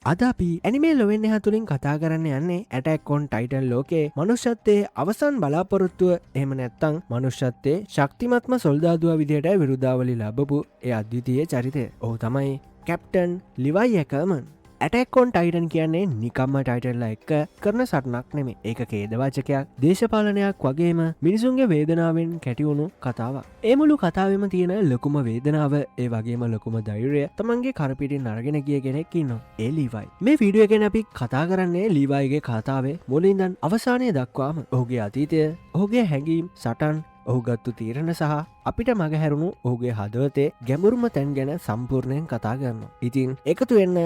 අද අපි ඇනිමේ ලොවෙන් එහා තුලින් කතා කරන්න යන්නේ ඇටැක් ඔන් ටයිටන් ලෝකේ මනුෂ්‍යත්වයේ අවසන් බලාපොරොත්තුව එහෙම නැත්නම් මනුෂ්‍යත්වයේ ශක්තිමත්ම සොල්දාදුවා විදියට විරුදාවලි ලැබපු ඒ අද්විතීය චරිතය. ඔහු තමයි කැප්ටන් ලිවයි එකර්මන්. ඇටැක් ඔන් ටයිටන් කියන්නේ නිකම්ම ටයිටන්ලා එක්ක කරන සටනක් නෙමේ. ඒක ඛේදවාචකයක්, දේශපාලනයක් වගේම මිනිසුන්ගේ වේදනාවෙන් කැටිවුණු කතාවක්. ඒ මුළු කතාවෙම තියෙන ලොකුම වේදනාව, ඒ වගේම ලොකුම ධෛර්යය තමන්ගේ කරපිටින් අරගෙන ගිය කෙනෙක් ඉන්නවා. ඒ ලීවයි. මේ වීඩියෝ එකෙන් අපි කතා කරන්නේ ලීවයිගේ කතාවේ මුලින් ඉඳන් අවසානය දක්වාම ඔහුගේ අතීතය, ඔහුගේ හැඟීම්, සටන්, ඔහු ගත්තු තීරණ සහ අපිට මගහැරුණු ඔහුගේ හදවතේ ගැඹුරුම තැන් ගැන සම්පූර්ණයෙන් කතා කරනවා. ඉතින් එකතු වෙන්න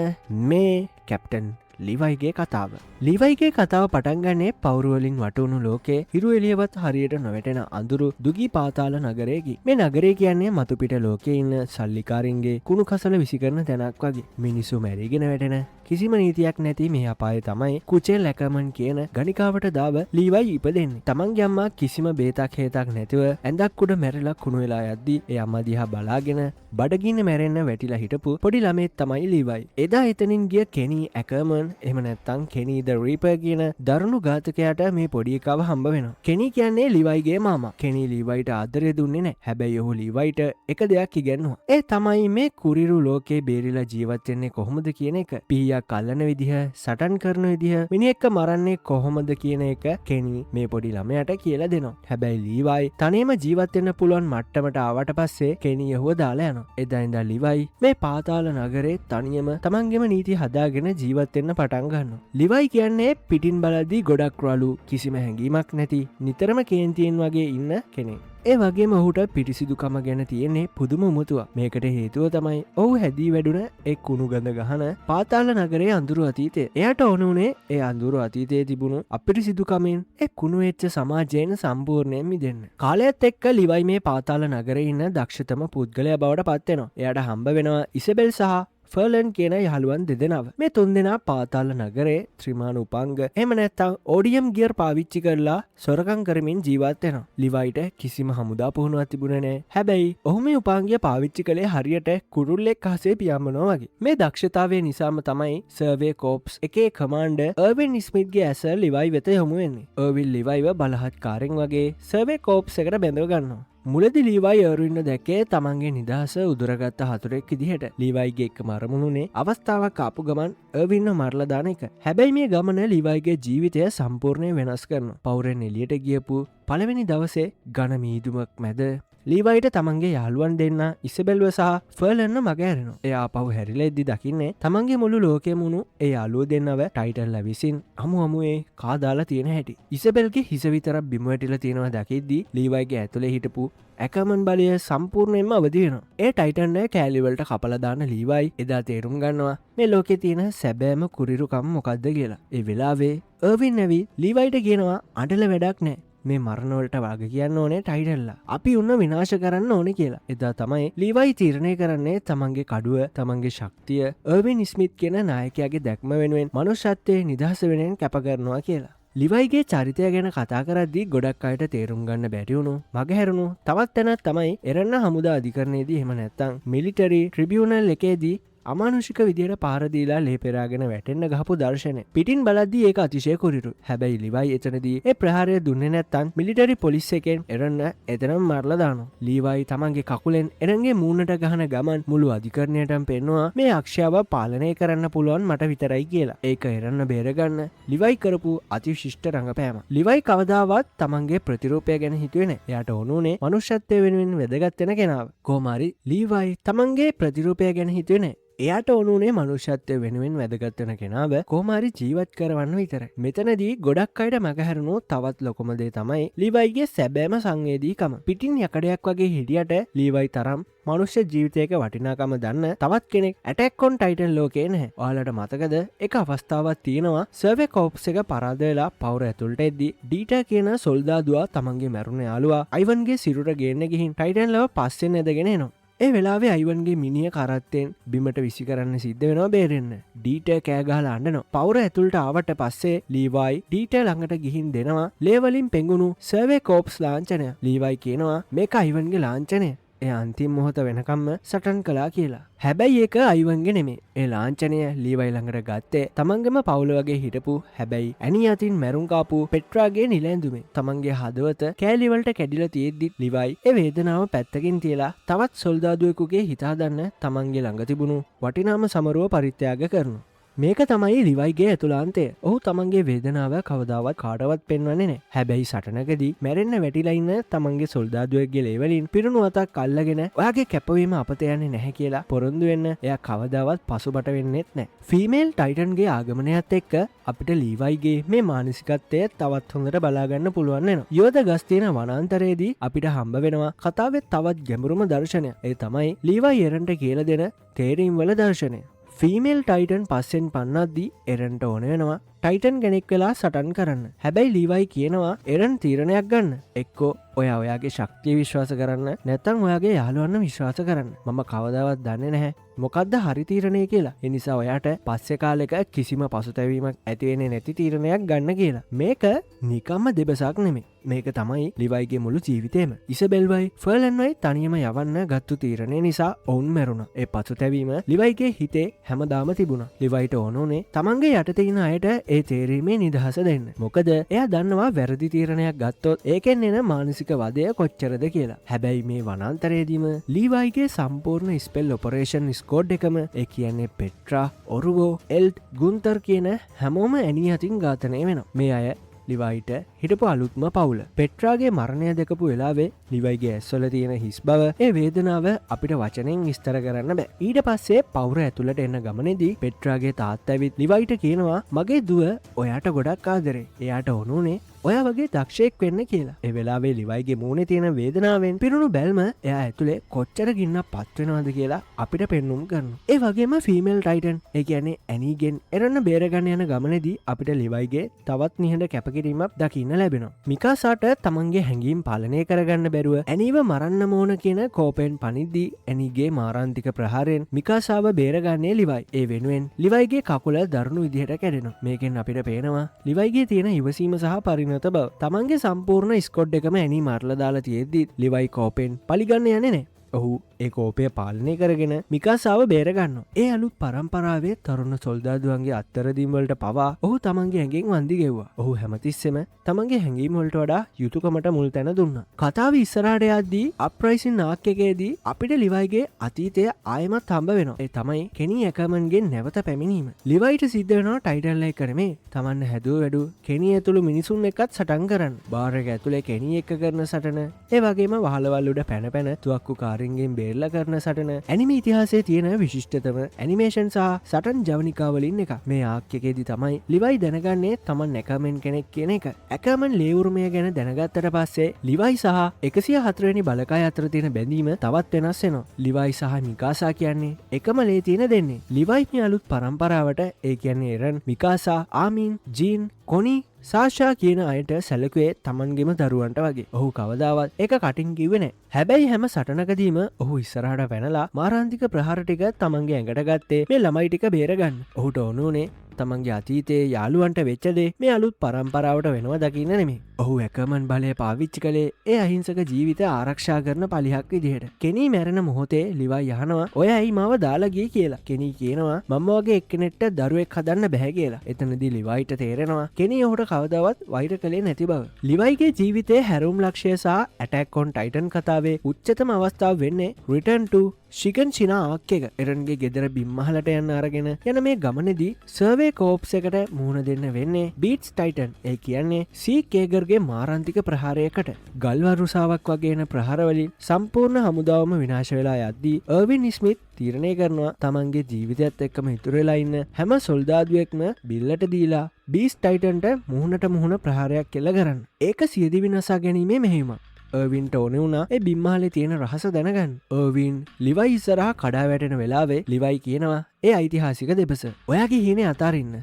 මේ කැප්ටන් ලිවයිගේ කතාව. ලිවයිගේ කතාව පටන් ගන්නේ පවුරුවලින් වටවුණු ලෝකේ හිරු එළියවත් හරියට නොවැටෙන අඳුරු දුගී පාතාල නගරයකි. මේ නගරය කියන්නේ මතුපිට ලෝකේ ඉන්න සල්ලිකාරින්ගේ කුණු කසල විසිකරන තැනක් වගේ. මිනිස්සු මැරීගෙන වැටෙන කිසිම නීතියක් නැති මේ අපාය තමයි කුචෙල් ඇකර්මන් කියන ගණිකාවට දාව ලීවයි ඉපදෙන්නේ. තමන්ගේ අම්මා කිසිම බේතක් හේතක් නැතිව ඇඳක් උඩ මැරිලා කුණු වෙලා යද්දී ඒ අම්මා දිහා බලාගෙන බඩගින්න මැරෙන්න වැටිලා හිටපු පොඩි ළමෙක් තමයි ලීවයි. එදා එතනින් ගිය කෙනි ඇකර්මන් එහෙම නැත්නම් කෙනි ද රීපර් කියන දරුණු ඝාතකයාට මේ පොඩි එකව හම්බ වෙනවා. කෙනි කියන්නේ ලීවයිගේ මාමා. කෙනි ලීවයිට ආදරය දුන්නේ නැහැ. හැබැයි ඔහු ලීවයිට එක දෙයක් ඉගෙනුවා. ඒ තමයි මේ කුරිරු ලෝකේ බේරිලා ජීවත් වෙන්නේ කොහොමද කියන එක. පීයක් අල්ලන විදිහ, සටන් කරන විදිහ, මිනිහෙක්ක මරන්නේ කොහොමද කියන එක කෙනි මේ පොඩි ළමයාට කියලා දෙනවා. හැබැයි ලීවයි තනියම ජීවත් වෙන්න පුළුවන් මට්ටමට ආවට පස්සේ කෙනි යහුව දාලා යනවා. එදා ඉඳන් ලීවයි මේ පාතාල නගරේ තනියම තමන්ගේම නීති හදාගෙන ජීවත් වෙන්න පටන් ගන්නවා. ලිවයි කියන්නේ පිටින් බලද්දී ගොඩක් රළු, කිසිම හැඟීමක් නැති, නිතරම කේන්තියෙන් වගේ ඉන්න කෙනෙක්. ඒ වගේම ඔහුට පිරිසිදුකම ගැන තියෙන්නේ පුදුම උමතුවක්. මේකට හේතුව තමයි ඔහු හැදී වැඩුණ ඒ කුණු ගඳ ගහන පාතාල නගරේ අඳුරු අතීතය. එයාට ඕන උනේ ඒ අඳුරු අතීතයේ තිබුණු අපිරිසිදුකමෙන් ඒ කුණු වෙච්ච සමාජයෙන් සම්පූර්ණයෙන් මිදෙන්න. කාලයත් එක්ක ලිවයි මේ පාතාල නගරේ ඉන්න දක්ෂතම පුද්ගලයා බවට පත් වෙනවා. එයාට හම්බ වෙනවා ඉසබෙල් සහ ෆර්ලන් කියන යහළුවන් දෙදෙනාව. මේ තුන්දෙනා පාතාල නගරේ ත්‍රිමාන උපංග එහෙම නැත්නම් ඕඩියම් ගියර් පාවිච්චි කරලා සොරකම් කරමින් ජීවත් වෙනවා. ලිවයිට කිසිම හමුදා පුහුණුවක් තිබුණේ නැහැ. හැබැයි ඔහු මේ උපාංගය පාවිච්චි කළේ හරියට කුරුල්ලෙක් අහසේ පියාඹනවා වගේ. මේ දක්ෂතාවය නිසාම තමයි සර්වේ කෝප්ස් එකේ කමාන්ඩර් අර්වින් ස්මිත්ගේ ඇස ලිවයි වෙත යොමු වෙන්නේ. අර්වින් ලිවයිව බලහත්කාරයෙන් වගේ සර්වේ කෝප්ස් එකට බැඳව ගන්නවා. මුලදි ලීවයි අර්වින්න දැක්කේ තමන්ගේ නිදහස උදුරගත්ත හතුරෙක් විදිහට. ලීවයිගේ එක්ක මරමුණුනේ අවස්ථාවක් ආපු ගමන් අර්වින්න මරලා දාන එක. හැබැයි මේ ගමන ලීවයිගේ ජීවිතය සම්පූර්ණයෙන් වෙනස් කරනවා. පවුරෙන් එළියට ගියපු පළවෙනි දවසේ ඝන මීදුමක් මැද ලීවයිට තමන්ගේ යාළුවන් දෙන්න ඉසබෙල්ව සහ ෆර්ලන්ව මග ඇරෙනවා. එයා ආපහු හැරිලා එද්දි දකින්නේ තමන්ගේ මුළු ලෝකෙම උණු ඒ යාළුවෝ දෙන්නව ටයිටන්ලා විසින් අමුවේ කාදාලා තියෙන හැටි. ඉසබෙල්ගේ හිස විතරක් බිම වැටිලා තියෙනවා දකිද්දි ලීවයිගේ ඇතුලේ හිටපු ඇකර්මන් බලය සම්පූර්ණයෙන්ම අවදි වෙනවා. ඒ ටයිටන් එක කෑලි වලට කපලා දාන ලීවයි එදා තේරුම් ගන්නවා මේ ලෝකේ තියෙන සැබෑම කුරිරුකම මොකද්ද කියලා. ඒ වෙලාවේ අර්වින් නැවි ලීවයිට කියනවා අඬල වැඩක් නැහැ. මේ මරණවලට වග කියන්න ඕනේ ටයිටන්ලා. අපි උන්න විනාශ කරන්න ඕනේ කියලා. එදා තමයි ලීවයි තීරණය කරන්නේ තමන්ගේ කඩුව, තමන්ගේ ශක්තිය අර්වින් ස්මිත් කියන නායකයාගේ දැක්ම වෙනුවෙන් මනුෂ්‍යත්වයේ නිදහස වෙනුවෙන් කැප කරනවා කියලා. ලිවයිගේ චරිතය ගැන කතා කරද්දී ගොඩක් අයට තේරුම් ගන්න බැරි වුණු මගහැරුණු තවත් තැනක් තමයි එරන්න හමුදා අධිකරණයේදී එහෙම නැත්නම් මිලිටරි ට්‍රිබියුනල් එකේදී අමානුෂික විදියට පාර දීලා ලේ පෙරාගෙන වැටෙන්න ගහපු දර්ශනය. පිටින් බලද්දී ඒක අතිශය කුරිරු. හැබැයි ලිවයි එතනදී ඒ ප්‍රහාරය දුන්නේ නැත්නම් මිලිටරි පොලිස් එකෙන් එරන්න එතනම මරලා දානවා. ලීවයි තමන්ගේ කකුලෙන් එරන්ගේ මූණට ගහන ගමන් මුළු අධිකරණයටම පෙන්නවා මේ අක්ෂයාව පාලනය කරන්න පුළුවන් මට විතරයි කියලා. ඒක එරන්න බේරගන්න ලිවයි කරපු අතිශිෂ්ට රංගපෑම. ලිවයි කවදාවත් තමන්ගේ ප්‍රතිරූපය ගැන හිතුවේ නැහැ. එයාට ඕනුනේ මනුෂ්‍යත්වය වෙනුවෙන් වැදගත් වෙන කෙනාව. කොහොමාරි ලීවයි තමන්ගේ ප්‍රතිරූපය ගැන හිතුවේ නැහැ. එයාට ඕනුනේ මනුෂ්‍යත්වය වෙනුවෙන් වැදගත් වෙන කෙනාව කොහොමාරි ජීවත් කරවන්න විතරයි. මෙතනදී ගොඩක් අයට මගහැරුණු තවත් ලොකුම දේ තමයි ලීවයිගේ සැබෑම සංවේදීකම. පිටින් යකඩයක් වගේ හිටියට ලීවයි තරම් මනුෂ්‍ය ජීවිතයක වටිනාකම දන්න තවත් කෙනෙක් ඇටැක් ඔන් ටයිටන් ලෝකේ නැහැ. ඔයාලට මතකද එක අවස්ථාවක් තියෙනවා සර්වේ කෝප්ස් එක පරාද වෙලා පවුර ඇතුළට එද්දි ඩීටර් කියන සොල්දාදුවා තමන්ගේ මැරුණ යාළුවා අයිවන්ගේ සිරුර ගේන්න ගිහින් ටයිටන්ලව පස්සෙන් ඇදගෙන එනවා. ඒ වෙලාවේ අයිවන්ගේ මිනිහ කරත්තෙන් බිමට විසි කරන්න සිද්ධ වෙනවා බේරෙන්න. ඩීටර් කෑ ගහලා අඬනවා. පවුර ඇතුළට ආවට පස්සේ ලීවයි ඩීටර් ළඟට ගිහින් දෙනවා ලේ වලින් පෙඟුණු සර්වේ කෝප්ස් ලාංඡනය. ලීවයි කියනවා මේක අයිවන්ගේ ලාංඡනය. එය අන්තිම මොහොත වෙනකම්ම සටන් කළා කියලා. හැබැයි ඒක අයිවන්ගේ නෙමේ. ඒ ලාංඡනය ලීවයි ළඟට ගත්තේ තමන්ගේම පවුල වගේ හිටපු හැබැයි ඇනි අතින් මැරුම් කාපු පෙට්‍රාගේ නිලැඳුමේ. තමන්ගේ හදවත කෑලිවලට කැඩිලා තියෙද්දි ලිවයි ඒ වේදනාව පැත්තකින් තියලා තවත් සොල්දාදුවෙකුගේ හිත හදන්න තමන්ගේ ළඟ තිබුණු වටිනාම සමරුව පරිත්‍යාග කරනවා. මේක තමයි ලිවයිගේ ඇතුළාන්තය. ඔහු තමන්ගේ වේදනාව කවදාවත් කාටවත් පෙන්වන්නේ නැහැ. හැබැයි සටනකදී මැරෙන්න වැටිලා ඉන්න තමන්ගේ සොල්දාදුවෙක්ගේ ලේවලින් පිරුණු අතක් අල්ලගෙන ඔයාගේ කැපවීම අපත යන්නේ නැහැ කියලා පොරොන්දු වෙන්න එයා කවදාවත් පසුබට වෙන්නෙත් නැහැ. ෆීමේල් ටයිටන්ගේ ආගමනයත් එක්ක අපිට ලීවයිගේ මේ මානසිකත්වය තවත් හොඳට බලාගන්න පුළුවන් වෙනවා. යෝධ ගස් තියෙන වනාන්තරයේදී අපිට හම්බ වෙනවා කතාවේ තවත් ගැඹුරුම දර්ශනය. ඒ තමයි ලීවයි එරන්ට කියලා දෙන තේරීම් වල දර්ශනය. ෆීමේල් ටයිටන් පස්සෙන් පන්නද්දී එරන්ට ඕන වෙනවා ටයිටන් කෙනෙක් වෙලා සටන් කරන්න. හැබැයි ලීවයි කියනවා එරන් තීරණයක් ගන්න. එක්කෝ ඔයාගේ ශක්තිය විශ්වාස කරන්න නැත්නම් ඔයාගේ යාළුවන්ව විශ්වාස කරන්න. මම කවදාවත් දන්නේ නැහැ මොකද්ද හරි තීරණය කියලා. ඒ නිසා ඔයාට පස්සේ කාලෙක කිසිම පසුතැවීමක් ඇති වෙන්නේ නැති තීරණයක් ගන්න කියලා. මේක නිකම්ම දෙබසක් නෙමෙයි. මේක තමයි ලිවයිගේ මුළු ජීවිතේම. ඉසබෙල්වයි ෆර්ලන්වයි තනියම යවන්න ගත්තු තීරණය නිසා ඔවුන් මැරුණා. ඒ පසුතැවීම ලිවයිගේ හිතේ හැමදාම තිබුණා. ලිවයිට ඕනෝනේ තමන්ගේ යටතේ ඉන්න අයට ඒ තේරීමේ නිදහස දෙන්න. මොකද එයා දන්නවා වැරදි තීරණයක් ගත්තොත් ඒකෙන් එන මානසික වදය කොච්චරද කියලා. හැබැයි මේ වනාන්තරයේදීම ලීවයිගේ සම්පූර්ණ ස්පෙල් ඔපරේෂන් ස්කෝඩ් එකම ඒ කියන්නේ පෙට්‍රා, ඔරුගෝ, එල්ට්, ගුන්තර් කියන හැමෝම ඇනී අතින් ඝාතනය වෙනවා. මේ අය ලිවයිට හිටපු අලුත්ම පවුල. පෙට්‍රාගේ මරණය දැකපු වෙලාවේ ලිවයිගේ ඇස්වල තියෙන හිස් බව ඒ වේදනාව අපිට වචනෙන් විස්තර කරන්න බෑ. ඊට පස්සේ පවුර ඇතුළට එන්න ගමනේදී පෙට්‍රාගේ තාත්තා ඇවිත් ලිවයිට කියනවා මගේ දුව ඔයාට ගොඩක් ආදරේ. එයාට ඕනුනේ ඔයා වගේ දක්ෂයෙක් වෙන්න කියලා. ඒ වෙලාවේ ලිවයිගේ මූණේ තියෙන වේදනාවෙන් පිරුණු බැල්ම එයා ඇතුලේ කොච්චර ගින්නක් පත් වෙනවද කියලා අපිට පෙන්눔 කරනවා. ඒ වගේම ෆීමේල් ටයිටන් ඒ කියන්නේ ඇනීගෙන් එරන්න බේරගන්න යන ගමනේදී අපිට ලිවයිගේ තවත් නිහඬ කැපකිරීමක් දකින්න ලැබෙනවා. මිකාසාට තමන්ගේ හැඟීම් පාලනය කරගන්න බැරුව ඇනීව මරන්න ඕන කියන කෝපෙන් පනිද්දී ඇනීගේ මාරාන්තික ප්‍රහාරයෙන් මිකාසාව බේරගන්නේ ලිවයි. ඒ වෙනුවෙන් ලිවයිගේ කකුල දරුණු විදිහට කැඩෙනවා. මේකෙන් අපිට පේනවා ලිවයිගේ තියෙන ඉවසීම සහ පරිණත බව. තමන්ගේ සම්පූර්ණ ස්කොඩ් එකම ඇනී මරලා දාලා තියෙද්දි ලිවයි කෝපෙන් පලිගන්න යන්නේ නැහැ. ඔහු ඒ කෝපය පාලනය කරගෙන මිකාසාව බේරගන්නවා. ඒ අලුත් පරම්පරාවේ තරුණ සොල්දාදුවන්ගේ අත්තරදීම් වලට පවා ඔහු තමන්ගේ ඇඟෙන් වන්දි ගෙව්වා. ඔහු හැමතිස්සෙම තමන්ගේ හැඟීම් වලට වඩා යුතුයකමට මුල් තැන දුන්නා. කතාව ඉස්සරහට යද්දී අප්‍රයිසින් ආක් එකේදී අපිට ලිවයිගේ අතීතය ආයෙමත් හම්බ වෙනවා. ඒ තමයි කෙනි ඇකර්මන්ගේ නැවත පැමිණීම. ලිවයිට සිද්ධ වෙනවා ටයිටන් ලයික් කරමේ තමන්න හැදුව වැඩු කෙනි ඇතුළු මිනිසුන් එක්කත් සටන් කරන්න. බාර් එක ඇතුලේ කෙනි එක්ක කරන සටන, ඒ වගේම වහලවල් උඩ පැන පැන තුවක්කු කාරින්ගෙන් බේරලා කරන සටන ඇනිමේ ඉතිහාසයේ තියෙන විශිෂ්ටතම ඇනිමේෂන් සහ සටන් ජවනිකාවලින් එක. මේ ආක්‍යකේදී තමයි ලිවයි දැනගන්නේ තමන් ඇකර්මන් කෙනෙක් කියන එක. ඇකර්මන් ලේවුරුමය ගැන දැනගත්තට පස්සේ ලිවයි සහ 104 වෙනි බලකාය අතර තියෙන බැඳීම තවත් වෙනස් වෙනවා. ලිවයි සහ මිකාසා කියන්නේ එකම ලේ තියෙන දෙන්නේ. ලිවයි මේ අලුත් පරම්පරාවට ඒ කියන්නේ එරන්, මිකාසා, ආමින්, ජීන්, කොනි, සාෂා කියන අයට සැලකුවේ තමන්ගෙම දරුවන්ට වගේ. ඔහු කවදාවත් ඒක කටින් කිව්වේ නැහැ. හැබැයි හැම සටනකදීම ඔහු ඉස්සරහට පැනලා මාරාන්තික ප්‍රහාර ටික තමන්ගේ ඇඟට ගත්තේ මේ ළමයි ටික බේරගන්න. ඔහුට ඕනුනේ තමන්ගේ අතීතයේ යාළුවන්ට වෙච්ච දේ මේ අලුත් පරම්පරාවට වෙනවා දකින්න නෙමෙයි. ඔහු ඇකර්මන් බලය පාවිච්චි කළේ ඒ අහිංසක ජීවිත ආරක්ෂා කරන පලිහක් විදිහට. කෙනී මැරෙන මොහොතේ ලිවයි අහනවා ඔය ඇයි මාව දාලා ගියේ කියලා. කෙනී කියනවා මම වගේ එක්කෙනෙක්ට දරුවෙක් හදන්න බෑ කියලා. එතනදී ලිවයිට තේරෙනවා කෙනී ඔහුට කවදාවත් වෛර කළේ නැති බව. ලිවයිගේ ජීවිතයේ හැරුම් ලක්ෂය සහ ඇටැක් ඔන් ටයිටන් කතාවේ උච්චතම අවස්ථාව වෙන්නේ රිටර්න් ටු ශිකන් චිනා ආක් එක. එරන්ගේ ගෙදර බිම්මහලට යන්න අරගෙන යන මේ ගමනේදී සර්වේ කෝප්ස් එකට මුහුණ දෙන්න වෙන්නේ බීට්ස් ටයිටන්. ඒ කියන්නේ සී කේගර්ගේ මාරාන්තික ප්‍රහාරයකට. ගල්වරුසාවක් වගේන ප්‍රහාරවලින් සම්පූර්ණ හමුදාවම විනාශ වෙලා යද්දී අර්වින් ස්මිත් තීරණය කරනවා තමන්ගේ ජීවිතයත් එක්කම ඉතුරු වෙලා ඉන්න හැම සොල්දාදුවෙක්ම බිල්ලට දීලා බීට්ස් ටයිටන්ට මුහුණට මුහුණ ප්‍රහාරයක් කෙල්ල කරන්න. ඒක සියදිවි නසා ගැනීමේ මෙහෙයුමක්. අර්වින්ට ඕන වුණා ඒ බිම්මාලේ තියෙන රහස දැනගන්න. අර්වින් ලිවයි ඉස්සරහා කඩා වැටෙන වෙලාවේ ලිවයි කියනවා ඒ ඓතිහාසික දෙබස ඔයාගේ හීනේ අතාරින්න.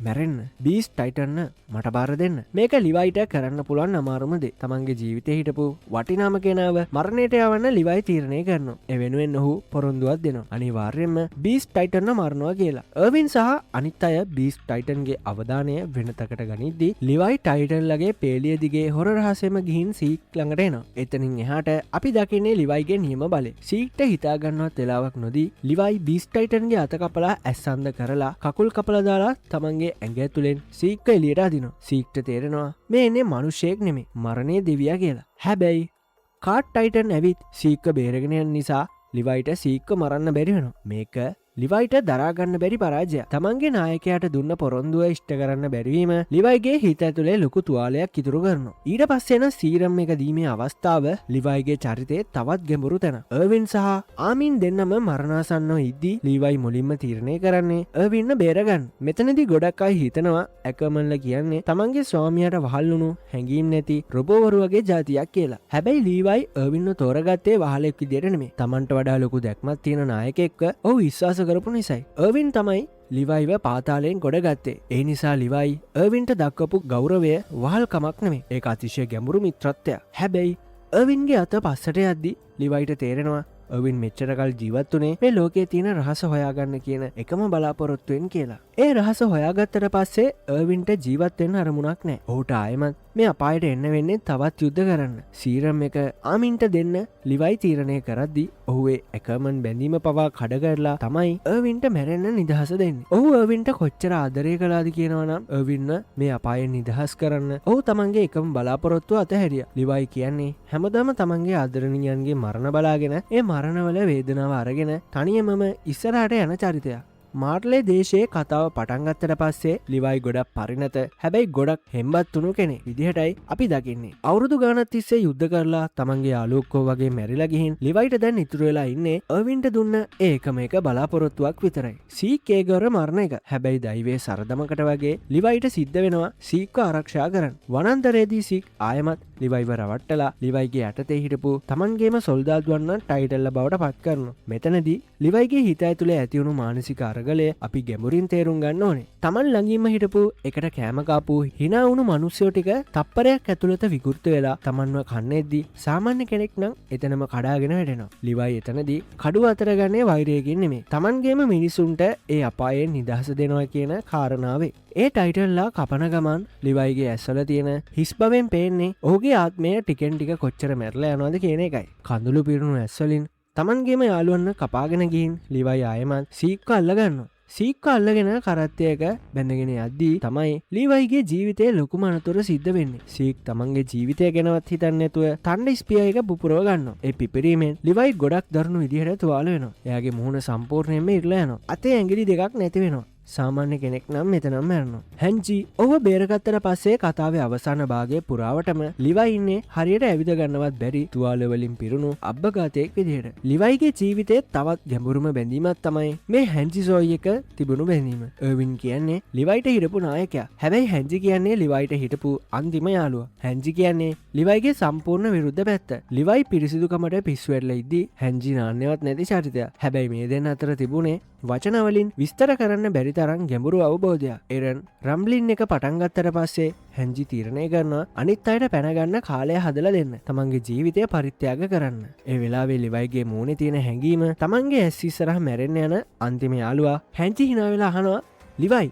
මැරෙන්න බීස් ටයිටන්න මට බාර දෙන්න. මේක ලිවයිට කරන්න පුළුවන් අමාරුමදේ. තමන්ගේ ජීවිතය හිටපු වටිනාම කෙනාව මරණයට යවන්න ලිවයි තීරණය කරන්න. එවෙනුවෙන් ඔහු පොරොන්දුවත් දෙනවා. අනිවාර්යෙන්ම බීස් ටයිටන්න මරණවා කියලා. අර්වින් සහ අනිත් අය බීස් ටයිටන්ගේ අවධානය වෙනතකට ගනිද්දී ලිවයි ටයිටන්ලගේ පේලිය දිගේ හොර රහසෙම ගිහින් සීක් ළඟට එනවා. එතනින් එහාට අපි දකින්නේ ලිවයිගේ නියම බලය. සීක්ට හිතාගන්නවත් වෙලාවක් නොදී ලිවයි බීස් ටයිටන්ගේ අත කපලා ඇස්සන්ද කරලා කකුල් කපලා දාලා තමන්ගේ ඇඟ තුළෙන් සීක්ක එලියට අදිනවා. සීක්ට තේරෙනවා මේ එන්නේ මනුෂ්‍යයෙක් නෙමේ මරණය දෙවියා කියලා. හැබැයි කාට් ටයිටන් ඇවිත් සීක්ක බේරගෙන යන නිසා ලිවයිට සීක්ක මරන්න බැරි වෙනවා. මේක ලිවයිට දරාගන්න බැරි පරාජය. තමන්ගේ නායකයාට දුන්න පොරොන්දුව ඉෂ්ට කරන්න බැරිවීම ලිවයිගේ හිත ඇතුළේ ලොකු තුවාලයක් ඉතුරු කරනවා. ඊට පස්සෙන සීරම් එක දීමේ අවස්ථාව ලිවයිගේ චරිතය තවත් ගැඹුරු තැන. අර්වින් සහ ආමින් දෙන්නම මරණාසන්නව ඉද්දී ලිවයි මුලින්ම තීරණය කරන්නේ අර්වින්න බේරගන්න. මෙතනදී ගොඩක් අය හිතනවා ඇකමන්ල කියන්නේ තමන්ගේ ස්වාමියාට වහල්ලුණු හැඟීම් නැති රොබෝවරු වගේ ජාතියක් කියලා. හැබැයි ලීවයි අර්වින්න තෝරගත්තේ වහලෙක් විදියට නෙමෙයි. තමන්ට වඩා ලොකු දැක්මක් තියෙන නායකයෙක්ව ඔහු විශ්වාස කරපු නිසයි. අර්වින් තමයි ලිවයිව පාතාලයෙන් ගොඩ ගත්තේ. ඒ නිසා ලිවයි අර්වින්ට දක්වපු ගෞරවය වහල් කමක් නෙමේ. ඒක අතිශය ගැඹුරු මිත්‍රත්වයක්. හැබැයි අර්වින්ගේ අත පස්සට යද්දි ලිවයිට තේරෙනවා අර්වින් මෙච්චරකල් ජීවත් වුණේ මේ ලෝකයේ තියෙන රහස හොයාගන්න කියන එකම බලාපොරොත්තුවෙන් කියලා. ඒ රහස හොයාගත්තට පස්සේ අර්වින්ට ජීවත් වෙන්න අරමුණක් නැහැ. ඔහුට ආයෙමත් මේ අපායට එන්න වෙන්නේ තවත් යුද්ධ කරන්න. සීරම් එක ආමින්ට දෙන්න ලිවයි තීරණය කරද්දී ඔහු එකමන් බැඳීම පවා කඩ කරලා තමයි අර්වින්ට මැරෙන්න නිදහස දෙන්නේ. ඔහු අර්වින්ට කොච්චර ආදරය කළාද කියනවා නම් අර්වින්න මේ අපායෙන් නිදහස් කරන්න ඔහු තමන්ගේ එකම බලාපොරොත්තුව අතහැරියා. ලිවයි කියන්නේ හැමදාම තමන්ගේ ආදරණීයන්ගේ මරණ බලාගෙන ඒ මරණවල වේදනාව අරගෙන තනියමම ඉස්සරහට යන චරිතයක්. මාර්ලේ දේශයේ කතාව පටන්ගත්තට පස්සේ ලිවයි ගොඩක් පරිණත හැබැයි ගොඩක් හෙම්බත් වුණු කෙනෙ විදිහටයි අපි දකින්නේ. අවුරුදු ගානත් තිස්සේ යුද්ධ කරලා තමන්ගේ යාළුවෝ වගේ මැරිලා ගිහින් ලිවයිට දැන් ඉතුරු වෙලා ඉන්නේ අර්වින්ට දුන්න ඒකම එක බලාපොරොත්තුවක් විතරයි. සීක් ඒ ගොර මරණ එක. හැබැයි දෛවයේ සරදමකට වගේ ලිවයිට සිද්ධ වෙනවා සීක්ව ආරක්ෂා කරන්න. වනාන්තරයේදී සීක් ආයමත් ලිවයිව රවට්ටලා ලිවයිගේ යටතේ හිටපු තමන්ගේම සොල්දාදුවන්න ටයිටල්ල බවට පත් කරනවා. මෙතනදී ලිවයිගේ හිත ඇතුලේ ඇතිවුණු මානසික අරගලය අපි ගැඹුරින් තේරුම් ගන්න ඕනේ. තමන් ළඟින්ම හිටපු එකට කෑම කාපු hina වුණු මිනිස්සුયો ටික තප්පරයක් ඇතුළත විකෘත වෙලා තමන්ව කන්නේද්දි සාමාන්‍ය කෙනෙක් නම් එතනම කඩාගෙන වැටෙනවා. ලිවයි එතනදී කඩුව අතර ගන්නේ වෛරයකින් නෙමෙයි. තමන්ගේම මිනිසුන්ට ඒ අපායෙන් නිදහස දෙනවා කියන කාරණාවේ. ඒ ටයිටල්ලා කපන ගමන් ලිවයිගේ ඇස්වල තියෙන හිස් බවෙන් පේන්නේ ඔහුගේ ආත්මය ටිකෙන් ටික කොච්චර මැරලා යනවද කියන එකයි. කඳුළු පිරුණු ඇස්වලින් තමන්ගේම යාළුවන්න කපාගෙන ගිහින් ලිවයි ආයමත් සීක්ක අල්ලගන්නවා. සීක්ක අල්ලගෙන කරත්තයක බැඳගෙන යද්දී තමයි ලීවයිගේ ජීවිතය ලොකුම අනතුර සිද්ධ වෙන්නේ. සීක් තමන්ගේ ජීවිතය ගැනවත් හිතන්නේ නැතුව තණ්ඩ ස්පියා එක පුපුරව ගන්නවා. ඒ පිපිරීමෙන් ලිවයි ගොඩක් දරුණු විදිහට තුවාල වෙනවා. එයාගේ මුහුණ සම්පූර්ණයෙන්ම ඉරලා යනවා. අතේ ඇඟිලි දෙකක් නැති වෙනවා. සාමාන්‍ය කෙනෙක් නම් මෙතනම් මැරෙනවා. හැන්ජි ඔහු බේරගත්තට පස්සේ කතාවේ අවසාන භාගයේ පුරාවටම ලිවයි ඉන්නේ හරියට ඇවිද ගන්නවත් බැරි තුවාල වලින් පිරුණු අබ්බගාතයෙක් විදිහට. ලිවයිගේ ජීවිතේ තවත් ගැඹුරුම බැඳීමක් තමයි මේ හැන්ජි සෝයි එක තිබුණු බැඳීම. අර්වින් කියන්නේ ලිවයිට හිටපු නායකයා. හැබැයි හැන්ජි කියන්නේ ලිවයිට හිටපු අන්තිම යාළුවා. හැන්ජි කියන්නේ ලිවයිගේ සම්පූර්ණ විරුද්ධ පැත්ත. ලිවයි පිරිසිදුකමට පිස්සු වැටලා ඉද්දී හැන්ජි නාන්නේවත් නැති චරිතයක්. හැබැයි මේ දෙන්න අතර තිබුණේ වචන වලින් විස්තර කරන්න බැරි තරම් ගැඹුරු අවබෝධයක්. එරන් රම්බ්ලින් එක පටන් ගත්තට පස්සේ හැන්ජි තීරණය කරනවා අනිත් අයට පැනගන්න කාලය හදලා දෙන්න. තමන්ගේ ජීවිතය පරිත්‍යාග කරන්න. ඒ වෙලාවේ ලිවයිගේ මූණේ තියෙන හැඟීම තමන්ගේ ඇස් ඉස්සරහ මැරෙන්න යන අන්තිම යාළුවා හැන්ජි hina වෙලා අහනවා ලිවයි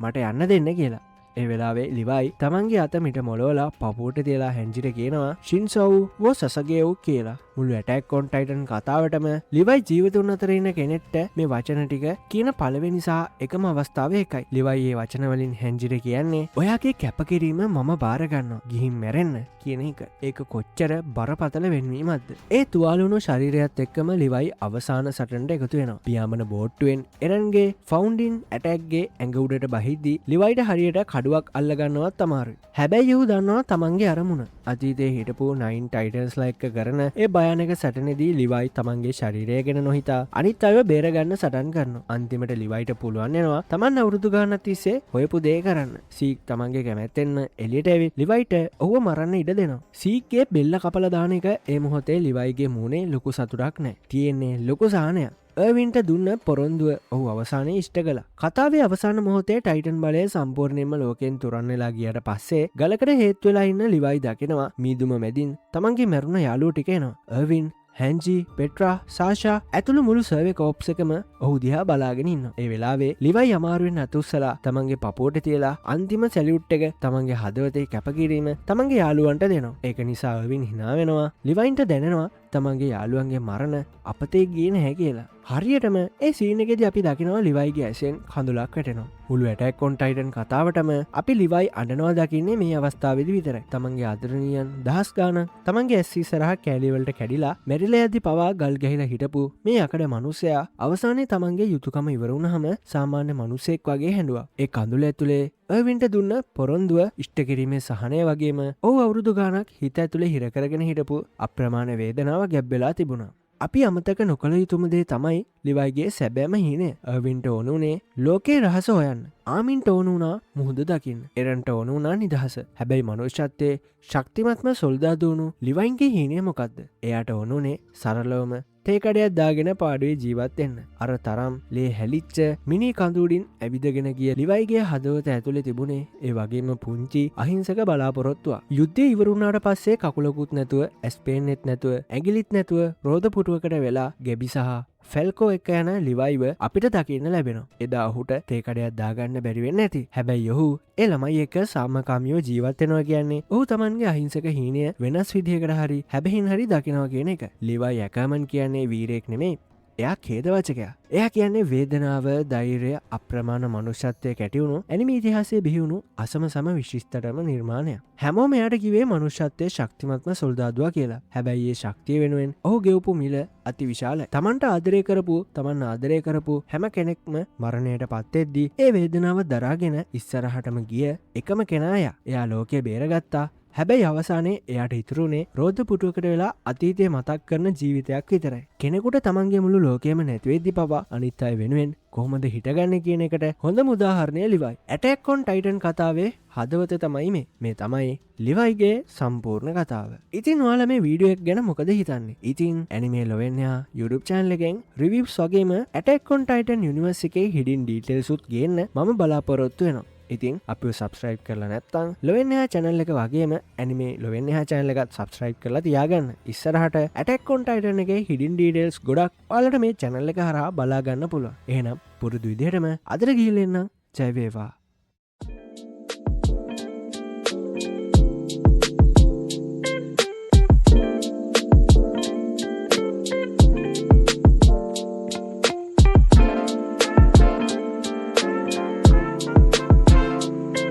මට යන්න දෙන්න කියලා. ඒ වෙලාවේ ලිවයි තමන්ගේ අත මිට මොලවලා පපුවට තියලා හැන්ජිට කියනවා ෂින්සෝව් වෝ සසගේව් කියලා. මුළු ඇටැක් ඔන් ටයිටන් කතාවටම ලිවයි ජීවිතුන් අතර ඉන්න කෙනෙක්ට මේ වචන ටික කියන පළවෙනි සහ එකම අවස්ථාව එකයි. ලිවයි මේ වචන වලින් හැන්ජිට කියන්නේ ඔයාගේ කැපකිරීම මම බාර ගන්නවා. ගිහින් මැරෙන්න කියන එක. ඒක කොච්චර බරපතල වෙන්වීමක්ද? ඒ තුවාලුණු ශරීරයත් එක්කම ලිවයි අවසාන සටනට එකතු වෙනවා. පියාඹන බෝට්ටුවෙන් එරන්ගේ ෆවුන්ඩින් ඇටැක්ගේ ඇඟ උඩට බහිද්දී ලිවයිට හරියට කඩුවක් අල්ලගන්නවත් අමාරුයි. හැබැයි ඔහු දන්නවා තමන්ගේ අරමුණ. අතීතයේ හිටපු 9 ටයිටන්ස්ලා එක්ක කරන ඒ භයානක සටනේදී ලිවයි තමන්ගේ ශරීරය ගැන නොහිතා අනිත් අයව බේරගන්න සටන් කරනවා. අන්තිමට ලිවයිට පුළුවන් වෙනවා තමන් අවුරුදු ගානක් තිස්සේ හොයපු දේ කරන්න. සීක් තමන්ගේ කැමැත්තෙන්ම එළියට ඇවිත් ලිවයිට ඔහුව මරන්න ඉඩ දෙනවා. සීක්ගේ බෙල්ල කපලා දාන එක ඒ මොහොතේ ලිවයිගේ මූණේ ලොකු සතුටක් නැහැ. තියෙන්නේ ලොකු සහනයක්. වින්ට දුන්න පොරොන්දුව ඔහු අවසානය ඉෂ්ට කළ. කතාවේ අවසාන මොහොතේ ටයිටන් බලය සම්පූර්ණයෙන්ම ලෝකෙන් තුරන්නලා ගියට පස්සේ ගලකට හේත්වෙලා ඉන්න ලිවයි දකිනවා මීදුම මැදින් තමන්ගේ මැරුණ යාලූ ටිකේනවා. අර්වින් හැන්ජි පෙට්‍රා සාශා ඇතුළු මුළු සර්වය කෝප්සකම ඔහු දිහා බලාගෙන ඉන්න. ඒ වෙලාවේ ලිවයි අමාරුවෙන් අතුස්සලා තමන්ගේ පපෝට තියලා අන්තිම සැලියුට් එක තමන්ගේ හදවතේ කැපකිරීම තමන්ගේ යාළුවන්ට දෙනවා. ඒක නිසා අර්වින් හිනා වෙනවා. ලිවයින්ට දැනෙනවා තමන්ගේ යාළුවන්ගේ මරණ අපතේ ගිය නැහැ කියලා. හරියටම ඒ සීනකෙද අපි දකිනවා ලිවයිගේ ඇසෙන් කඳුලක් වැටෙනවා. මුළු ඇටැක් ඔන් ටයිටන් කතාවටම අපි ලිවයි අඩනවා දකින්නේ මේ අවස්ථාවේදී විතරයි. තමන්ගේ ආදරණීයන් දහස් ගානක් තමන්ගේ ඇස්සී සරහ කෑලිවලට කැඩිලා මැරිලා යද්දි පවා ගල් ගහිලා හිටපු මේ යකඩ මනුස්සයා අවසානයේ තමන්ගේ යුතුයකම ඉවර වුණාම සාමාන්‍ය මිනිසෙක් වගේ හැඬුවා. ඒ කඳුල ඇතුලේ අර්වින්ට දුන්න පොරොන්දුව ඉෂ්ට කිරීමේ සහනය වගේම ඔහු අවුරුදු ගානක් හිත ඇතුලේ හිර කරගෙන හිටපු අප්‍රමාණ වේදනාව ගැබ්බෙලා තිබුණා. අපි අමතක නොකළ යුතුම දේ තමයි ලිවයිගේ සැබෑම හීනය. අර්වින්ට ඕනුනේ ලෝකේ රහස හොයන්න. ආමින්ට ඕනුනා මුහුද දකින්න. එරන්ට ඕනුනා නිදහස. හැබැයි මනුෂ්‍යත්වයේ ශක්තිමත්ම සොල්දාදුවනු ලිවයින්ගේ හීනය මොකක්ද? එයාට ඕනුනේ සරලවම තේකඩයක් දාගෙන පාඩුවේ ජීවත් වෙන්න. අර තරම් ලේ හැලිච්ච මිනි කඳුඩින් ඇවිදගෙන ගිය ලිවයිගේ හදවත ඇතුලේ තිබුණේ ඒ වගේම පුංචි අහිංසක බලාපොරොත්තුවක්. යුද්ධය ඉවර වුණාට පස්සේ කකුලකුත් නැතුව, ඇස් පේන්නෙත් නැතුව, ඇඟිලිත් නැතුව රෝද පුටුවකට වෙලා ගෙබි සහ ෆැල්කෝ එක යන ලිවයිව අපිට දකින්න ලැබෙනවා. එදා ඔහුට තේකඩයක් දාගන්න බැරිවෙන්න ඇති. හැබැයි ඔහු ඒ ළමයි එක සාමකාමියෝ ජීවත්වෙනවා කියන්නේ ඔහු තමන්ගේ අහිංසක හීනය වෙනස් විදිහකට හරි හැබැහින් හරි දකිනවා කියන එක. ලිවයි ඇකමන් කියන්නේ වීරයෙක් නෙමෙයි. එයා ඛේදවචකයා. එයා කියන්නේ වේදනාව, ධෛර්යය, අප්‍රමාණ මනුෂ්‍යත්වයේ කැටිවුණු ඇනිමි ඉතිහාසයේ බිහිවුණු අසම සම විශිෂ්ටතම නිර්මාණයක්. හැමෝම එයාට කිව්වේ මනුෂ්‍යත්වයේ ශක්තිමත්ම සොල්දාදුවා කියලා. හැබැයි ඒ ශක්තිය වෙනුවෙන් ඔහු ගෙවපු මිල අති විශාලයි. තමන්ට ආදරය කරපු, තමන් ආදරය කරපු හැම කෙනෙක්ම මරණයට පත් වෙද්දී ඒ වේදනාව දරාගෙන ඉස්සරහටම ගිය එකම කෙනා එයා. එයා ලෝකය බේරගත්තා. හැබැයි අවසානයේ එයාට ඉතුරුනේ රෝද පුටුවකට වෙලා අතීතය මතක් කරන ජීවිතයක් විතරයි. කෙනෙකුට තමන්ගේ මුළු ලෝකයම නැතිවෙද්දි පවා අනිත් අය වෙනුවෙන් කොහොමද හිටගන්න කියන එකට හොඳම උදාහරණය ලිවයි. ඇටැක් ඔන් ටයිටන් කතාවේ හදවත තමයි මේ තමයි ලිවයිගේ සම්පූර්ණ කතාව. ඉතින් ඔයාලා මේ වීඩියෝ එක ගැන මොකද හිතන්නේ? ඉතින් ඇනිමේ ලොවෙන්යා YouTube channel එකෙන් රිවිව්ස් වගේම ඇටැක් ඔන් ටයිටන් යුනිවර්ස් එකේ හිඩින් ඩීටේල්ස් උත් ගේන්න මම බලාපොරොත්තු වෙනවා. ඉතින් අපිව සබස්ක්‍රයිබ් කරලා නැත්තං ලොවෙන්යා channel එක වගේම ඇනිමේ ලොවෙන්යා channel එකත් සබස්ක්‍රයිබ් කරලා තියාගන්න. ඉස්සරහට ඇටැක් ඔන් ටයිටන් එකේ හිඩින් ඩීටේල්ස් ගොඩක් ඔයාලට මේ channel එක හරහා බලා ගන්න පුළුවන්. එහෙනම් පුරුදු විදිහටම අදට ගිහින් එන්න. ජය වේවා.